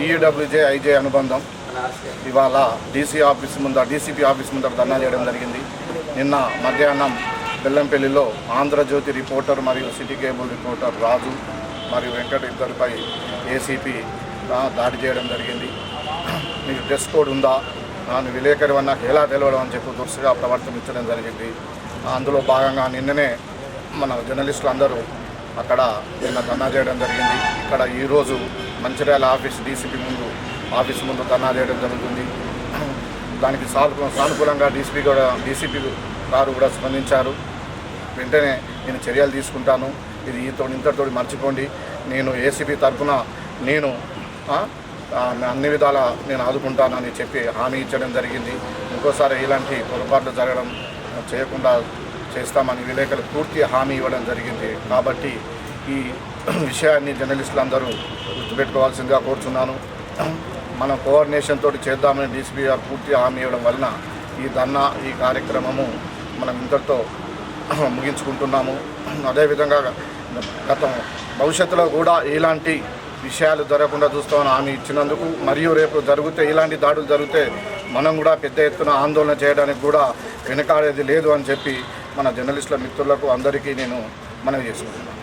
TUWJ IJ అనుబంధం ఇవాళ DCP office ముందర ధర్నా చేయడం జరిగింది. నిన్న మధ్యాహ్నం బెల్లంపల్లిలో ఆంధ్రజ్యోతి రిపోర్టర్ మరియు సిటీ కేబుల్ రిపోర్టర్ రాజు మరియు వెంకట ఇద్దరిపై ఏసీపీ దాడి చేయడం జరిగింది. మీకు డ్రెస్ కోడ్ ఉందా, నువ్వు విలేకరి నాకు ఎలా తెలవడం అని చెప్పి దురుసుగా ప్రవర్తించడం జరిగింది. అందులో భాగంగా నిన్ననే మన జర్నలిస్టులు అందరూ అక్కడ నిన్న ధర్నా చేయడం జరిగింది. ఇక్కడ ఈరోజు మంచిర్యాల డీసీపీ ఆఫీస్ ముందు ధర్నా చేయడం జరుగుతుంది. దానికి సానుకూలంగా డీసీపీ గారు కూడా స్పందించారు. వెంటనే నేను చర్యలు తీసుకుంటాను, ఇది ఇంతటితో మర్చిపోండి, నేను ఏసీపీ తరఫున నేను అన్ని విధాల నేను ఆదుకుంటానని చెప్పి హామీ ఇచ్చడం జరిగింది. ఇంకోసారి ఇలాంటి పొరపాట్లు జరగడం చేయకుండా చేస్తామని విలేకరులు పూర్తి హామీ ఇవ్వడం జరిగింది. కాబట్టి ఈ విషయాన్ని జర్నలిస్టులు అందరూ గుర్తుపెట్టుకోవాల్సిందిగా కోరుతున్నాను. మనం కోఆర్డినేషన్ తోటి చేద్దామని డీసీపీ గారు పూర్తి హామీ ఇవ్వడం వలన ఈ కార్యక్రమము మనం ఇంతటితో ముగించుకుంటున్నాము. అదేవిధంగా భవిష్యత్తులో కూడా ఇలాంటి విషయాలు జరగకుండా చూస్తామని హామీ ఇచ్చినందుకు, మరియు రేపు ఇలాంటి దాడులు జరిగితే మనం కూడా పెద్ద ఎత్తున ఆందోళన చేయడానికి కూడా వెనకాడేది లేదు అని చెప్పి మన జర్నలిస్టుల మిత్రులకు అందరికీ నేను మనవి చేసుకుంటున్నాను.